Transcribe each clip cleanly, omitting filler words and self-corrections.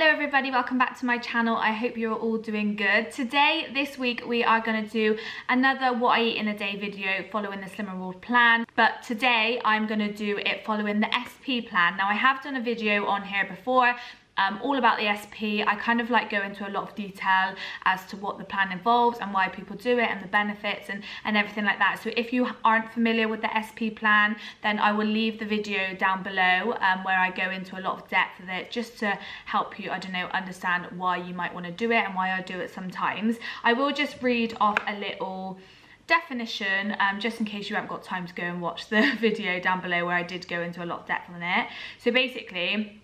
Hello everybody, welcome back to my channel. I hope you're all doing good. Today, this week, we are going to do another what I eat in a day video following the Slim and Ruled plan. But today, I'm going to do it following the SP plan. Now, I have done a video on here before, all about the SP. I kind of like go into a lot of detail as to what the plan involves and why people do it and the benefits and everything like that. So if you aren't familiar with the SP plan, then I will leave the video down below where I go into a lot of depth with it just to help you, I don't know, understand why you might want to do it and why I do it sometimes. I will just read off a little definition just in case you haven't got time to go and watch the video down below where I did go into a lot of depth on it. So basically,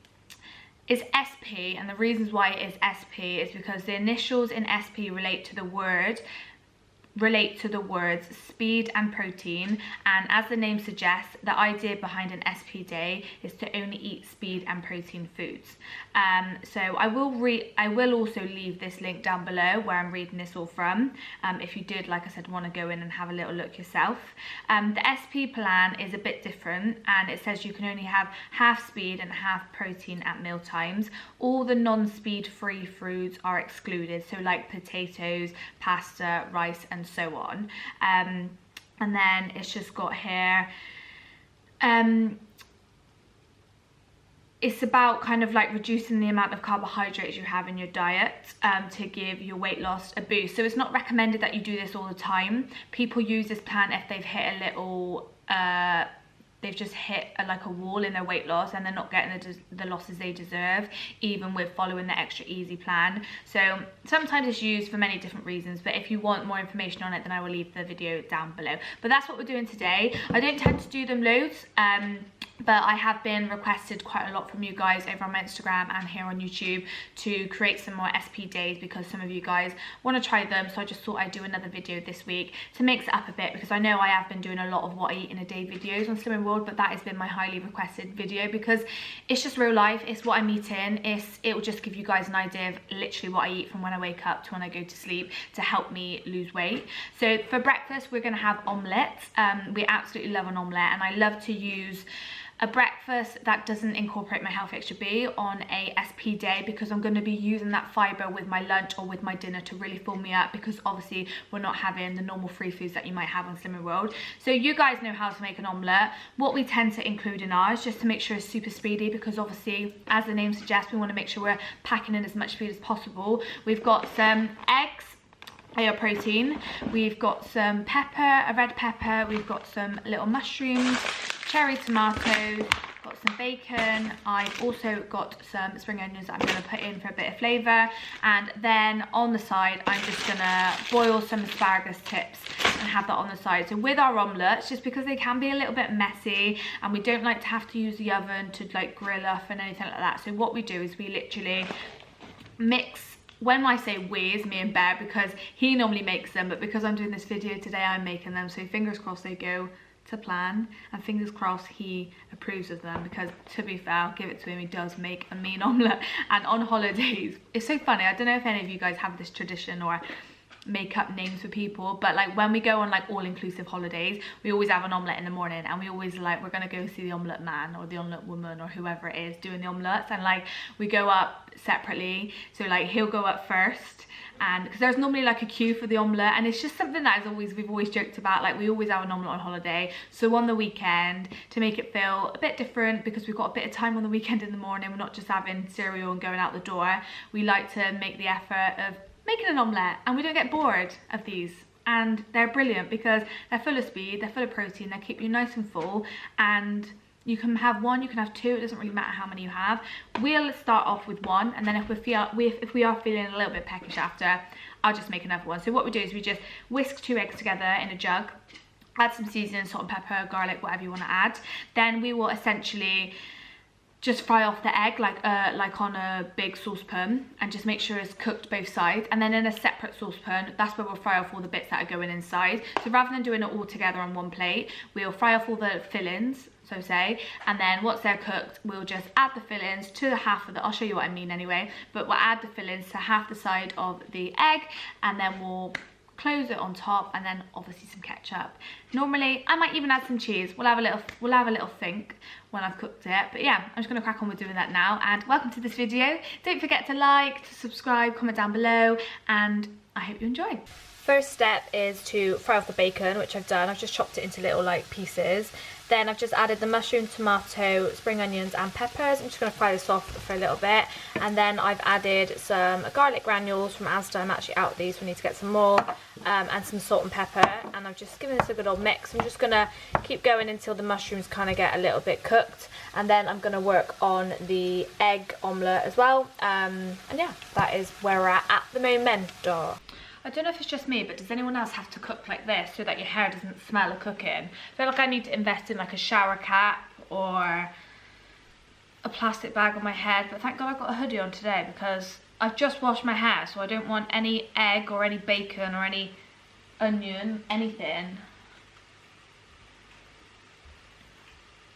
it's SP, and the reasons why it is SP is because the initials in SP relate to the words speed and protein, and as the name suggests, the idea behind an SP day is to only eat speed and protein foods. So I will also leave this link down below where I'm reading this all from, if you did, like I said, want to go in and have a little look yourself. The SP plan is a bit different, and it says you can only have half speed and half protein at meal times. All the non-speed free foods are excluded, so like potatoes, pasta, rice and so on. And then it's just got here, it's about kind of like reducing the amount of carbohydrates you have in your diet to give your weight loss a boost. So it's not recommended that you do this all the time. People use this plan if they've hit a little they've just hit like a wall in their weight loss and they're not getting the losses they deserve, even with following the extra easy plan. So sometimes it's used for many different reasons, but if you want more information on it, then I will leave the video down below. But that's what we're doing today. I don't tend to do them loads, but I have been requested quite a lot from you guys over on my Instagram and here on YouTube to create some more SP days because some of you guys want to try them. So I just thought I'd do another video this week to mix it up a bit, because I know I have been doing a lot of what I eat in a day videos on Slim and Ruled, but that has been my highly requested video because it's just real life. It's what I'm eating. It will just give you guys an idea of literally what I eat from when I wake up to when I go to sleep to help me lose weight. So for breakfast, we're going to have omelettes. We absolutely love an omelette, and I love to use a breakfast that doesn't incorporate my Healthy Extra B on a SP day, because I'm going to be using that fibre with my lunch or with my dinner to really fill me up, because obviously we're not having the normal free foods that you might have on Slim and Ruled. So you guys know how to make an omelette. What we tend to include in ours, just to make sure it's super speedy, because obviously, as the name suggests, we want to make sure we're packing in as much food as possible. We've got some eggs, they are protein. We've got some pepper, a red pepper. We've got some little mushrooms, cherry tomatoes, got some bacon. I've also got some spring onions that I'm going to put in for a bit of flavour. And then on the side, I'm just going to boil some asparagus tips and have that on the side. So with our omelettes, just because they can be a little bit messy and we don't like to have to use the oven to like grill up and anything like that. So what we do is we literally mix. When I say we, it's me and Bear, because he normally makes them, but because I'm doing this video today, I'm making them. So fingers crossed they go to plan, and fingers crossed he approves of them, because to be fair, I'll give it to him, he does make a mean omelette. And on holidays, it's so funny, I don't know if any of you guys have this tradition or make up names for people, but like when we go on like all-inclusive holidays, we always have an omelette in the morning, and we always like, we're gonna go see the omelette man or the omelette woman or whoever it is doing the omelettes, and like we go up separately. So like he'll go up first, and because there's normally like a queue for the omelette, and it's just something that we've always joked about, like we always have an omelette on holiday. So on the weekend, to make it feel a bit different, because we've got a bit of time on the weekend in the morning, we're not just having cereal and going out the door, we like to make the effort of making an omelette, and we don't get bored of these. And they're brilliant because they're full of speed, they're full of protein, they keep you nice and full, and you can have one, you can have two, it doesn't really matter how many you have. We'll start off with one, and then if we are feeling a little bit peckish after, I'll just make another one. So what we do is we just whisk 2 eggs together in a jug, add some seasoning, salt and pepper, garlic, whatever you want to add. Then we will essentially just fry off the egg like on a big saucepan, and just make sure it's cooked both sides. And then in a separate saucepan, that's where we'll fry off all the bits that are going inside. So rather than doing it all together on one plate, we'll fry off all the fillings, so say, and then once they're cooked, we'll just add the fillings to half of the, I'll show you what I mean anyway, but we'll add the fillings to half the side of the egg, and then we'll close it on top, and then obviously some ketchup. Normally I might even add some cheese. We'll have a little think when I've cooked it. But yeah, I'm just gonna crack on with doing that now. And welcome to this video. Don't forget to like, to subscribe, comment down below, and I hope you enjoy. First step is to fry off the bacon, which I've done. I've just chopped it into little like pieces. Then I've just added the mushroom, tomato, spring onions and peppers. I'm just going to fry this off for a little bit. And then I've added some garlic granules from Asda. I'm actually out of these, we need to get some more. And some salt and pepper. And I've just given this a good old mix. I'm just going to keep going until the mushrooms kind of get a little bit cooked. And then I'm going to work on the egg omelette as well. And yeah, that is where we're at the moment. I don't know if it's just me, but does anyone else have to cook like this so that your hair doesn't smell of cooking? I feel like I need to invest in like a shower cap or a plastic bag on my head, but thank God I've got a hoodie on today because I've just washed my hair, so I don't want any egg or any bacon or any onion, anything.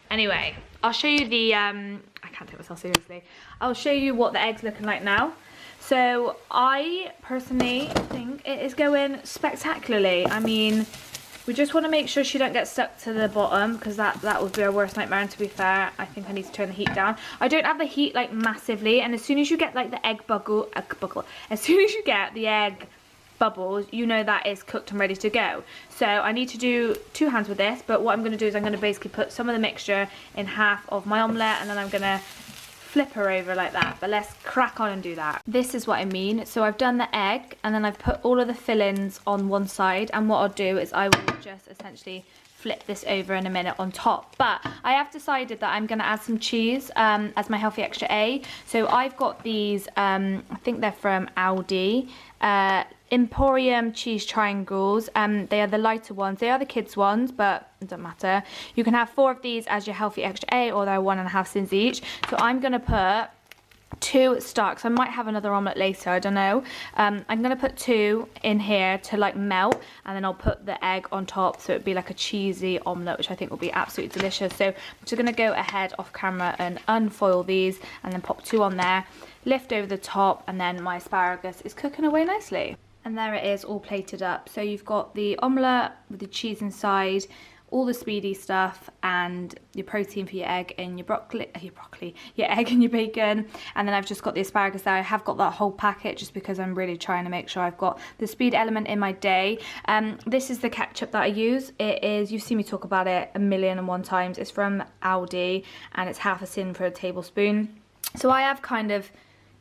Anyway, I'll show you the, I can't take myself seriously. I'll show you what the egg's looking like now. So I personally think it is going spectacularly. I mean, we just want to make sure she don't get stuck to the bottom because that would be our worst nightmare. And to be fair, I think I need to turn the heat down. I don't have the heat like massively, and as soon as you get like the egg as soon as you get the egg bubbles, you know that is cooked and ready to go. So I need to do 2 hands with this, but what I'm going to do is I'm going to basically put some of the mixture in half of my omelette, and then I'm going to flip her over like that. But let's crack on and do that. This is what I mean. So I've done the egg, and then I've put all of the fillings on one side, and what I'll do is I will just essentially flip this over in a minute on top. But I have decided that I'm going to add some cheese as my healthy extra A. So I've got these, I think they're from Aldi, Emporium cheese triangles. They are the lighter ones. They are the kids ones, but it doesn't matter. You can have 4 of these as your healthy extra A, or they're 1.5 syns each. So I'm going to put 2 stocks. I might have another omelette later, I don't know. I'm going to put 2 in here to like melt, and then I'll put the egg on top, so it'd be like a cheesy omelette, which I think will be absolutely delicious. So I'm just going to go ahead off camera and unfoil these, and then pop 2 on there, lift over the top, and then my asparagus is cooking away nicely. And there it is, all plated up. So you've got the omelette with the cheese inside, all the speedy stuff, and your protein for your egg and your your egg and your bacon. And then I've just got the asparagus there. I have got that whole packet just because I'm really trying to make sure I've got the speed element in my day. This is the ketchup that I use. It is, you've seen me talk about it 1,000,001 times. It's from Aldi, and it's 1/2 syn for a tablespoon. So I have kind of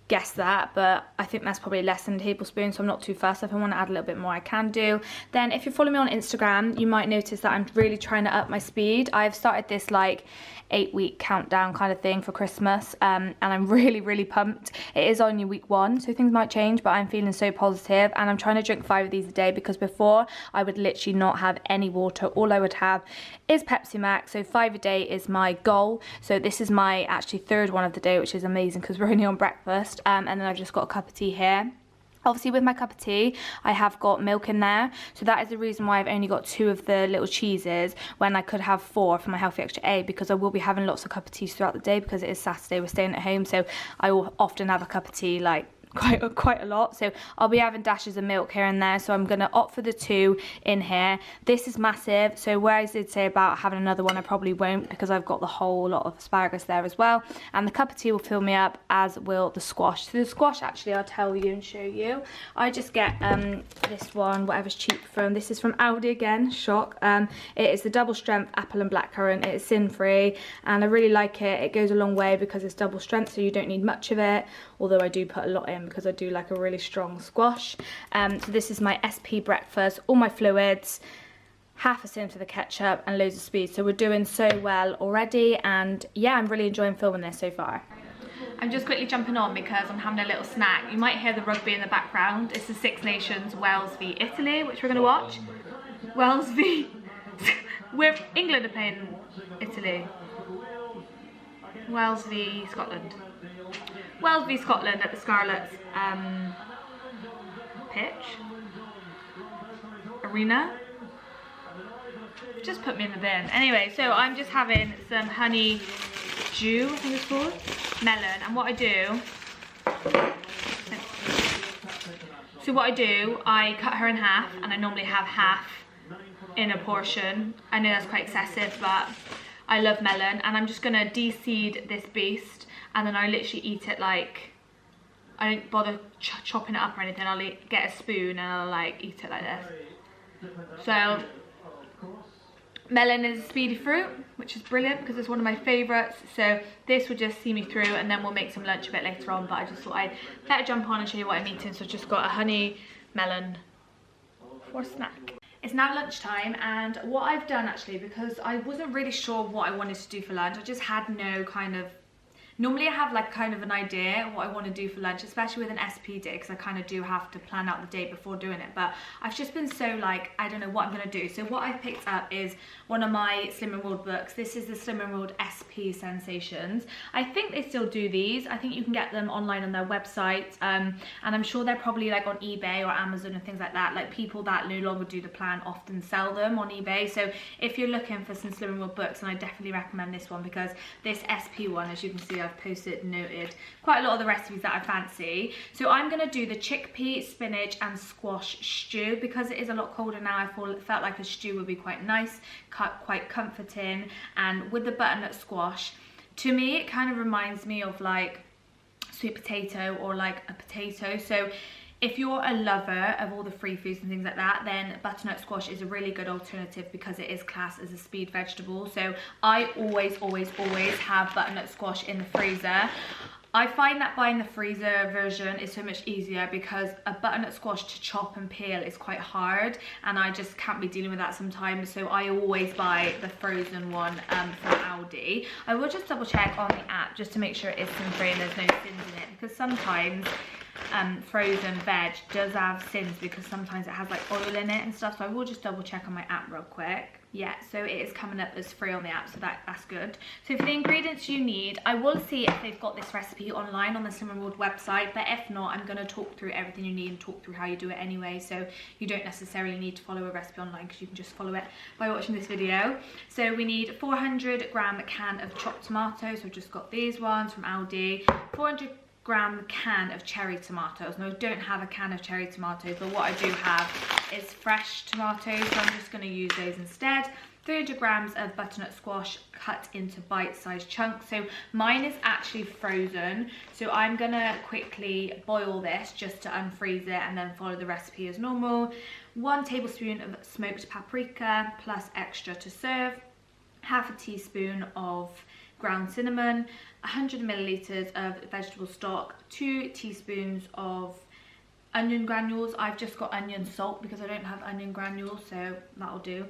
guess that, but I think that's probably less than a tablespoon, so I'm not too fussed. If I want to add a little bit more, I can do. Then if you're following me on Instagram, you might notice that I'm really trying to up my speed. I've started this like 8-week countdown kind of thing for Christmas, and I'm really pumped. It is only week 1, so things might change, but I'm feeling so positive, and I'm trying to drink 5 of these a day, because before I would literally not have any water. All I would have is Pepsi Max, so 5 a day is my goal. So this is my actually 3rd one of the day, which is amazing because we're only on breakfast. And then I've just got a cup of tea here. Obviously with my cup of tea, I have got milk in there. So that is the reason why I've only got 2 of the little cheeses when I could have 4 for my healthy extra A, because I will be having lots of cup of teas throughout the day because it is Saturday, we're staying at home. So I will often have a cup of tea like quite a lot, so I'll be having dashes of milk here and there. So I'm going to opt for the 2 in here. This is massive, so where I did say about having another one, I probably won't, because I've got the whole lot of asparagus there as well, and the cup of tea will fill me up, as will the squash. So the squash, actually I'll tell you and show you, I just get this one, whatever's cheap from, this is from Aldi again, choc. It is the double strength apple and blackcurrant. It is sin free, and I really like it. It goes a long way because it's double strength, so you don't need much of it, although I do put a lot in because I do like a really strong squash. So this is my SP breakfast, all my fluids, 1/2 syn for the ketchup, and loads of speed. So we're doing so well already, and yeah, I'm really enjoying filming this so far. I'm just quickly jumping on because I'm having a little snack. You might hear the rugby in the background. It's the Six Nations, Wales v Italy, which we're going to watch. Wales v... England are playing Italy. Wales v Scotland. Wales v Scotland at the Scarlets pitch. Arena. Just put me in the bin. Anyway, so I'm just having some honey dew, I think it's called, melon, and what I do, So what I do, I cut her in half, and I normally have half in a portion. I know that's quite excessive, but I love melon, and I'm just gonna de-seed this beast, and then I literally eat it like, I don't bother chopping it up or anything. I'll get a spoon and I'll like eat it like this. So melon is a speedy fruit, which is brilliant because it's one of my favourites. So this will just see me through, and then we'll make some lunch a bit later on. But I just thought I'd better jump on and show you what I'm eating. So I've just got a honey melon for snack. It's now lunchtime, and what I've done actually, because I wasn't really sure what I wanted to do for lunch, I just had no kind of, normally I have like kind of an idea of what I want to do for lunch, especially with an SP day, because I kind of do have to plan out the day before doing it. But I've just been so like, I don't know what I'm going to do. So what I've picked up is one of my Slim and World books. This is the Slim and World SP Sensations. I think they still do these. I think you can get them online on their website. And I'm sure they're probably like on eBay or Amazon and things like that. Like people that no longer do the plan often sell them on eBay. So if you're looking for some Slim and World books, and I definitely recommend this one, because this SP one, as you can see, I've posted, noted quite a lot of the recipes that I fancy. So I'm going to do the chickpea, spinach and squash stew, because it is a lot colder now. I felt like a stew would be quite nice, quite comforting. And with the butternut squash, to me it kind of reminds me of like sweet potato or like a potato. So if you're a lover of all the free foods and things like that, then butternut squash is a really good alternative because it is classed as a speed vegetable. So I always have butternut squash in the freezer. I find that buying the freezer version is so much easier because a butternut squash to chop and peel is quite hard, and I just can't be dealing with that sometimes. So I always buy the frozen one from Aldi. I will just double check on the app just to make sure it is sin free and there's no sins in it, because sometimes frozen veg does have sins, because sometimes it has like oil in it and stuff. So I will just double check on my app real quick. Yeah, so it is coming up as free on the app, so that's good. So for the ingredients you need, I will see if they've got this recipe online on the Slim and World website, but if not, I'm going to talk through everything you need and talk through how you do it anyway, so you don't necessarily need to follow a recipe online, because you can just follow it by watching this video. So we need 400-gram can of chopped tomatoes. So I've just got these ones from Aldi. 400-gram can of cherry tomatoes. Now I don't have a can of cherry tomatoes, but what I do have is fresh tomatoes, so I'm just going to use those instead. 300 grams of butternut squash cut into bite-sized chunks. So mine is actually frozen, so I'm gonna quickly boil this just to unfreeze it and then follow the recipe as normal. 1 tablespoon of smoked paprika plus extra to serve. Half a teaspoon of ground cinnamon, 100 milliliters of vegetable stock, 2 teaspoons of onion granules. I've just got onion salt because I don't have onion granules, so that'll do.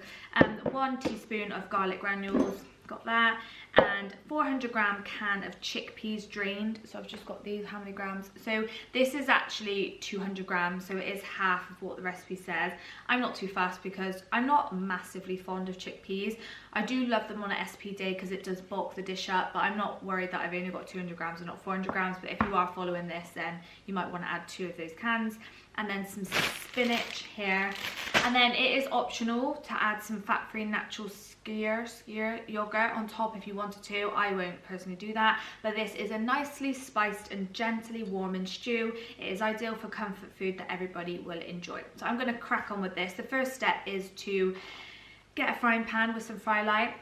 1 teaspoon of garlic granules, got that, and 400-gram can of chickpeas drained. So I've just got these, how many grams? So this is actually 200 grams, so it is half of what the recipe says. I'm not too fast because I'm not massively fond of chickpeas. I do love them on an SP day because it does bulk the dish up, but I'm not worried that I've only got 200 grams and not 400 grams. But if you are following this, then you might want to add 2 of those cans. And then some spinach here. And then it is optional to add some fat-free natural skyr yogurt on top if you wanted to. I won't personally do that, but this is a nicely spiced and gently warming stew. It is ideal for comfort food that everybody will enjoy. So I'm going to crack on with this. The first step is to get a frying pan with some fry light.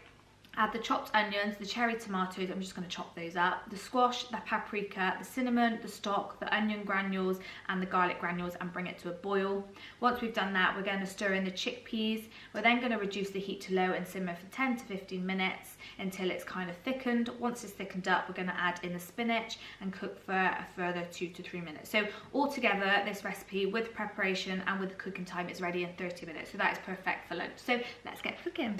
Add the chopped onions, the cherry tomatoes, I'm just going to chop those up, the squash, the paprika, the cinnamon, the stock, the onion granules and the garlic granules, and bring it to a boil. Once we've done that, we're going to stir in the chickpeas. We're then going to reduce the heat to low and simmer for 10 to 15 minutes until it's kind of thickened. Once it's thickened up, we're going to add in the spinach and cook for a further 2 to 3 minutes. So altogether, this recipe with preparation and with the cooking time is ready in 30 minutes. So that is perfect for lunch. So let's get cooking.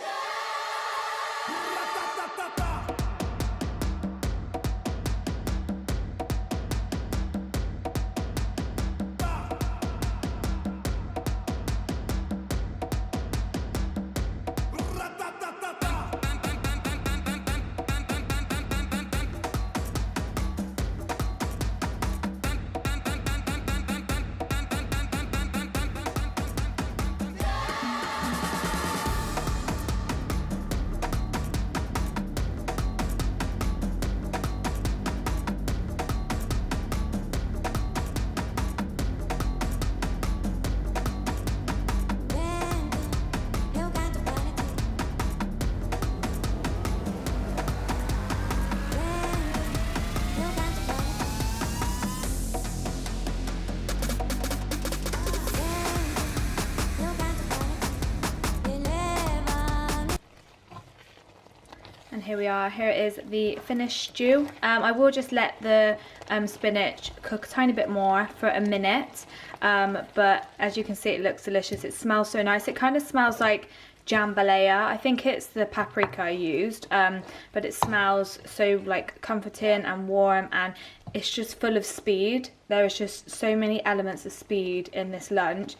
here we are. Here is the finished stew. I will just let the spinach cook a tiny bit more for a minute, but as you can see, it looks delicious. It smells so nice. It kind of smells like jambalaya. I think it's the paprika I used, but it smells so like comforting and warm, and it's just full of speed. There is just so many elements of speed in this lunch.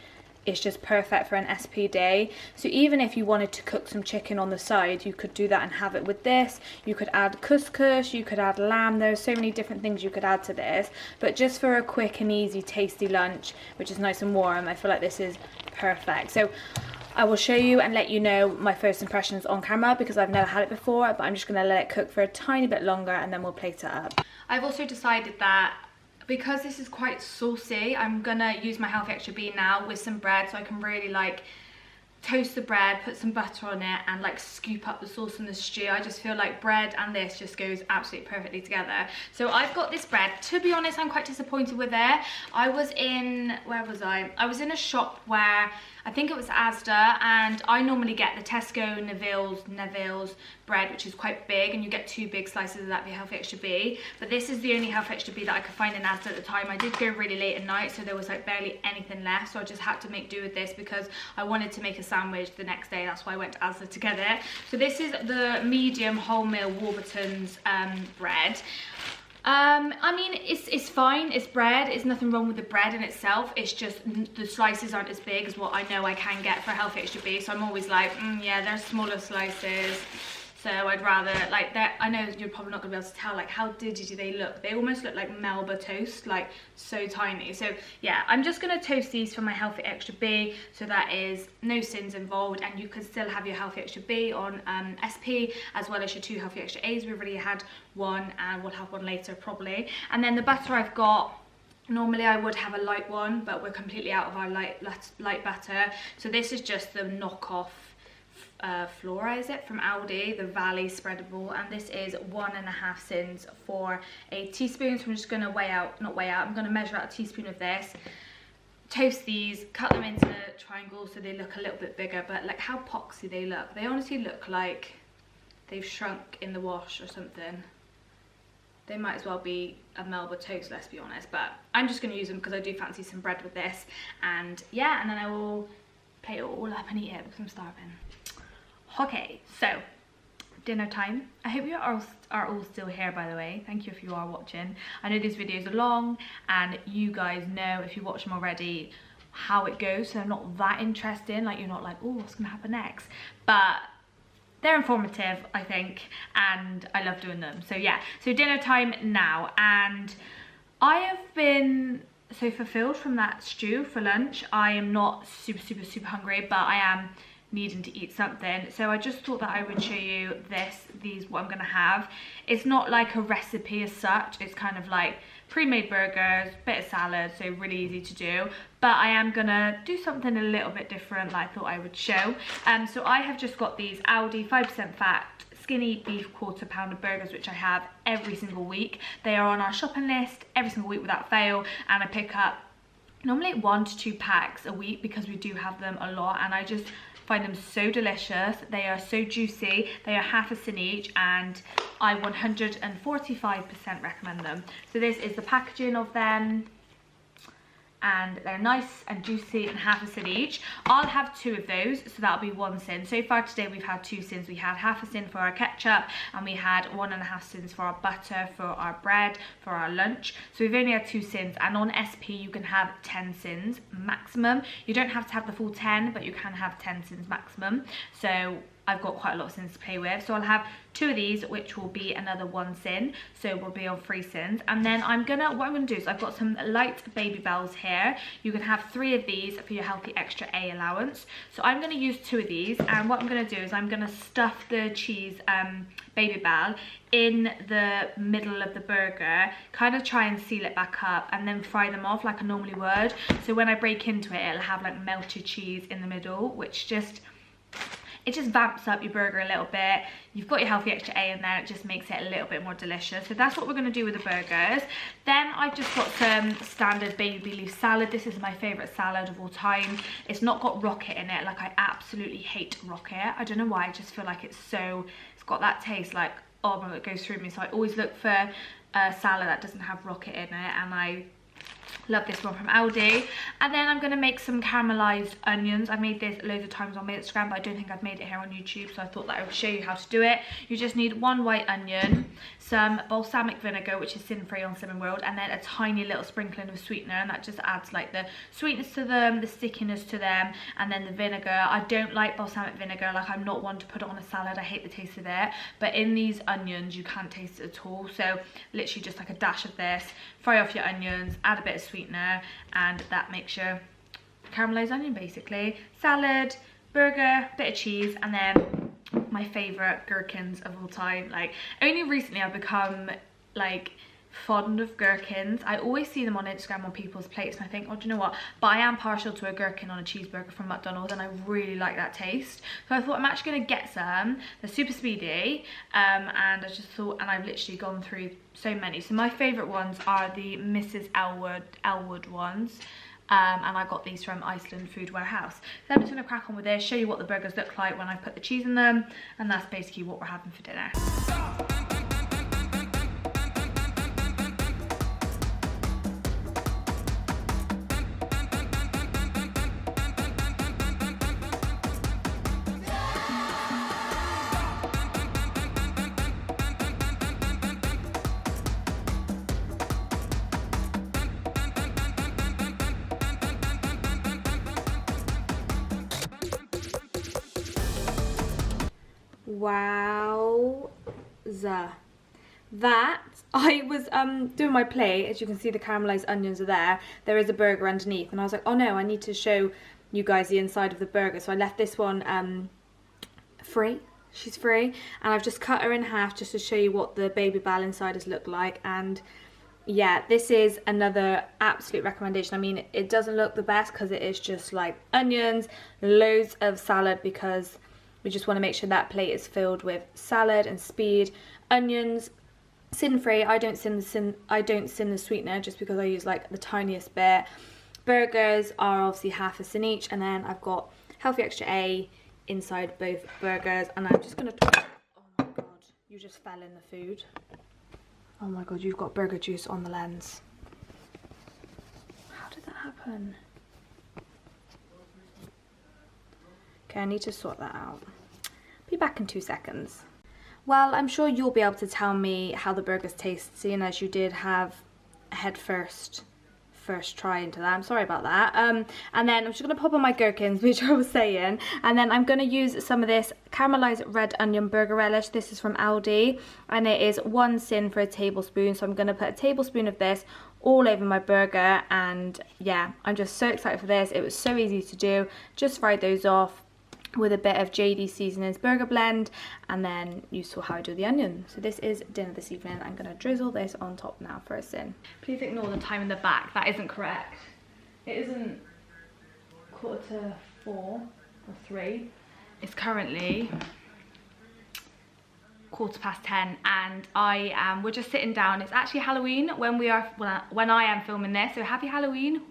It's just perfect for an SP day. So even if you wanted to cook some chicken on the side, you could do that and have it with this. You could add couscous, you could add lamb. There's so many different things you could add to this, but just for a quick and easy tasty lunch, which is nice and warm, I feel like this is perfect. So I will show you and let you know my first impressions on camera, because I've never had it before, but I'm just going to let it cook for a tiny bit longer and then we'll plate it up. I've also decided that because this is quite saucy, I'm gonna use my Healthy Extra B now with some bread, so I can really like toast the bread, put some butter on it, and like scoop up the sauce in the stew. I just feel like bread and this just goes absolutely perfectly together. So I've got this bread. To be honest, I'm quite disappointed with it. I was in, where was I? I was in a shop where, I think it was Asda, and I normally get the Tesco Neville's bread, which is quite big, and you get 2 big slices of that for your Healthy Extra B. But this is the only Healthy Extra B that I could find in Asda at the time. I did go really late at night, so there was like barely anything left, so I just had to make do with this because I wanted to make a sandwich the next day. That's why I went to Asda to get it. So this is the medium wholemeal Warburton's bread. I mean, it's fine, it's bread, it's nothing wrong with the bread in itself, it's just the slices aren't as big as what I know I can get for a Healthy Extra B, so I'm always like, yeah, they're smaller slices, so I'd rather, like, that. I know you're probably not going to be able to tell, like, how dingy do they look? They almost look like Melba toast, like, so tiny. So, yeah, I'm just going to toast these for my Healthy Extra B, so that is no syns involved, and you can still have your Healthy Extra B on SP, as well as your 2 Healthy Extra A's. We've already had one, and we'll have one later, probably. And then the butter I've got, normally I would have a light one, but we're completely out of our light butter. So this is just the knockoff Flora, is it, from Aldi, the Valley spreadable, and this is 1.5 syns for a teaspoon. So I'm just going to I'm going to measure out a teaspoon of this, toast these, cut them into triangles so they look a little bit bigger, but like how poxy they look. They honestly look like they've shrunk in the wash or something. They might as well be a Melba toast, let's be honest, but I'm just going to use them because I do fancy some bread with this. And yeah, and then I will plate it all up and eat it because I'm starving. Okay, so dinner time. I hope you are all still here, by the way. Thank you if you are watching. I know these videos are long and you guys know, if you watch them already, how it goes, so they're not that interesting. Like, you're not like, oh, what's gonna happen next? But they're informative, I think, and I love doing them. So yeah, so dinner time now, and I have been so fulfilled from that stew for lunch. I am not super hungry, but I am needing to eat something, so I just thought that I would show you what I'm gonna have. It's not like a recipe as such, it's kind of like pre-made burgers, bit of salad, so really easy to do, but I am gonna do something a little bit different that I thought I would show. So I have just got these Aldi 5% fat skinny beef quarter pounder burgers, which I have every single week. They are on our shopping list every single week without fail, and I pick up normally 1 to 2 packs a week because we do have them a lot, and I just find them so delicious. They are so juicy. They are half a syn each, and I 145% recommend them. So this is the packaging of them, and they're nice and juicy and half a syn each. I'll have 2 of those, so that'll be 1 syn. So far today we've had 2 syns. We had half a syn for our ketchup, and we had 1.5 syns for our butter, for our bread, for our lunch. So we've only had 2 syns, and on SP you can have 10 syns maximum. You don't have to have the full 10, but you can have 10 syns maximum. So I've got quite a lot of syns to play with. So I'll have 2 of these, which will be another 1 syn. So we'll be on 3 syns. And then what I'm gonna do is I've got some light baby bells here. You can have 3 of these for your Healthy Extra A allowance. So I'm gonna use 2 of these. And what I'm gonna do is I'm gonna stuff the cheese baby bell in the middle of the burger, kind of try and seal it back up, and then fry them off like I normally would. So when I break into it, it'll have like melted cheese in the middle, which just, it just vamps up your burger a little bit. You've got your healthy extra A in there, it just makes it a little bit more delicious. So that's what we're going to do with the burgers. Then I've just got some standard baby leaf salad. This is my favourite salad of all time. It's not got rocket in it, like I absolutely hate rocket. I don't know why, I just feel like it's got that taste like, oh my god, it goes through me. So I always look for a salad that doesn't have rocket in it, and I love this one from Aldi. And then I'm going to make some caramelized onions. I've made this loads of times on my Instagram, but I don't think I've made it here on YouTube, so I thought that I would show you how to do it. You just need 1 white onion, some balsamic vinegar, which is sin-free on Cinnamon World, and then a tiny little sprinkling of sweetener, and that just adds like the sweetness to them, the stickiness to them, and then the vinegar. I don't like balsamic vinegar, like I'm not one to put it on a salad, I hate the taste of it, but in these onions you can't taste it at all. So literally just like a dash of this, fry off your onions, add a bit of sweetener, and that makes your caramelized onion basically. Salad, burger, bit of cheese, and then my favorite gherkins of all time. Like, only recently I've become like fond of gherkins. I always see them on Instagram on people's plates and I think, oh, do you know what, but I am partial to a gherkin on a cheeseburger from McDonald's, and I really like that taste. So I thought I'm actually going to get some. They're super speedy, and I just thought, and I've literally gone through so many. So my favourite ones are the Mrs. Elwood ones. And I got these from Iceland Food Warehouse. So I'm just going to crack on with this, show you what the burgers look like when I put the cheese in them, and that's basically what we're having for dinner. Wowza. That, I was doing my plate, as you can see the caramelized onions are there. There is a burger underneath, and I was like, oh no, I need to show you guys the inside of the burger. So I left this one free. She's free, and I've just cut her in half just to show you what the baby bal insiders look like. And yeah, this is another absolute recommendation. I mean, it doesn't look the best because it is just like onions, loads of salad, because we just want to make sure that plate is filled with salad and speed, onions, sin-free. I don't sin the sweetener just because I use like the tiniest bit. Burgers are obviously half a sin each, and then I've got healthy extra A inside both burgers. And I'm just gonna, oh my god, you just fell in the food. Oh my god, you've got burger juice on the lens. How did that happen? Okay, I need to sort that out. Be back in 2 seconds. Well, I'm sure you'll be able to tell me how the burgers taste, seeing as you did have a head first try into that. I'm sorry about that. And then I'm just going to pop on my gherkins, which I was saying, and then I'm going to use some of this caramelized red onion burger relish. This is from Aldi, and it is 1 sin for a tablespoon, so I'm going to put a tablespoon of this all over my burger. And yeah, I'm just so excited for this. It was so easy to do. Just fried those off with a bit of JD Seasonings burger blend, and then you saw how I do the onion. So this is dinner this evening. I'm going to drizzle this on top now for a sin. Please ignore the time in the back, that isn't correct. It isn't 4:45 or 3. It's currently 10:15, and we're just sitting down. It's actually Halloween when I am filming this, so happy Halloween.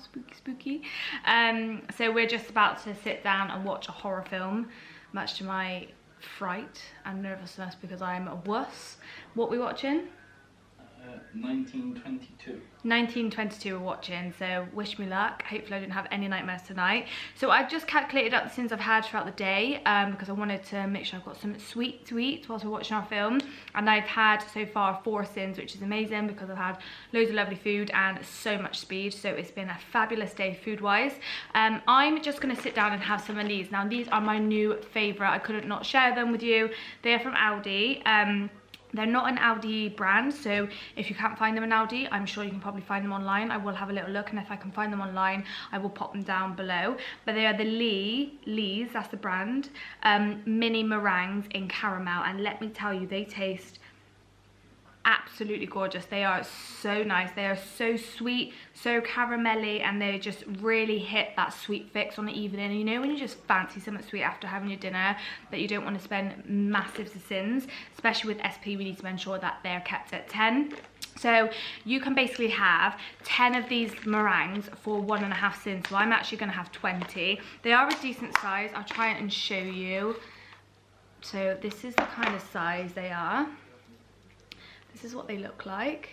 Spooky, spooky. So we're just about to sit down and watch a horror film, much to my fright and nervousness because I'm a wuss. What are we watching? 1922. 1922 we're watching, so wish me luck. Hopefully I didn't have any nightmares tonight. So I've just calculated up the sins I've had throughout the day, because I wanted to make sure I've got something sweet to eat whilst we're watching our film. And I've had so far 4 sins, which is amazing because I've had loads of lovely food and so much speed. So it's been a fabulous day food wise. I'm just going to sit down and have some of these. Now these are my new favourite. I couldn't not share them with you. They are from Aldi. They're not an Aldi brand, so if you can't find them in Aldi, I'm sure you can probably find them online. I will have a little look, and if I can find them online, I will pop them down below. But they are the Lee's, that's the brand, mini meringues in caramel, and let me tell you, they taste absolutely gorgeous. They are so nice. They are so sweet, so caramelly, and they just really hit that sweet fix on the evening. You know when you just fancy something sweet after having your dinner, that you don't want to spend massive syns, especially with SP, we need to ensure that they're kept at 10. So you can basically have 10 of these meringues for 1.5 syns. So I'm actually going to have 20. They are a decent size. I'll try and show you. So this is the kind of size they are. This is what they look like.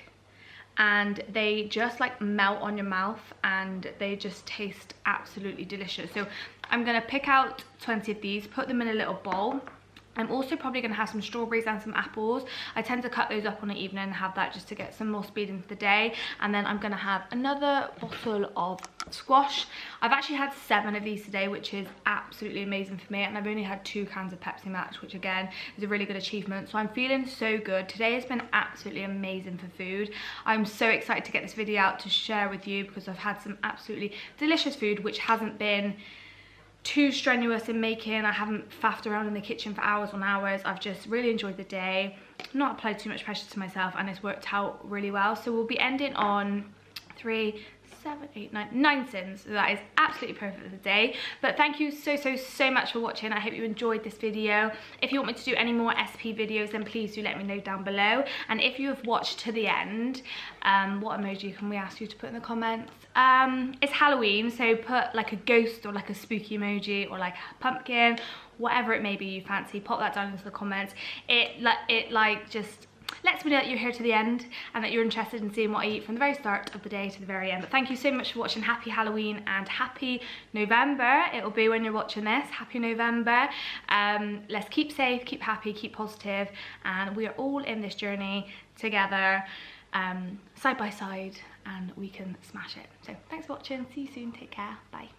And they just like melt on your mouth, and they just taste absolutely delicious. So I'm going to pick out 20 of these, put them in a little bowl. I'm also probably going to have some strawberries and some apples. I tend to cut those up on the evening and have that just to get some more speed into the day. And then I'm going to have another bottle of squash. I've actually had 7 of these today, which is absolutely amazing for me. And I've only had 2 cans of Pepsi Max, which again is a really good achievement. So I'm feeling so good. Today has been absolutely amazing for food. I'm so excited to get this video out to share with you, because I've had some absolutely delicious food, which hasn't been too strenuous in making. I haven't faffed around in the kitchen for hours on hours. I've just really enjoyed the day, not applied too much pressure to myself, and it's worked out really well. So we'll be ending on 3, 7, 8, 9 syns. So that is absolutely perfect for the day. But thank you so much for watching. I hope you enjoyed this video. If you want me to do any more SP videos, then please do let me know down below. And if you have watched to the end, what emoji can we ask you to put in the comments? It's Halloween, so put like a ghost or like a spooky emoji, or like a pumpkin, whatever it may be you fancy. Pop that down into the comments. It like just lets me know that you're here to the end and that you're interested in seeing what I eat from the very start of the day to the very end. But thank you so much for watching. Happy Halloween and happy November. It will be when you're watching this. Happy November. Let's keep safe, keep happy, keep positive, and we are all in this journey together, side by side, and we can smash it. So thanks for watching. See you soon. Take care. Bye.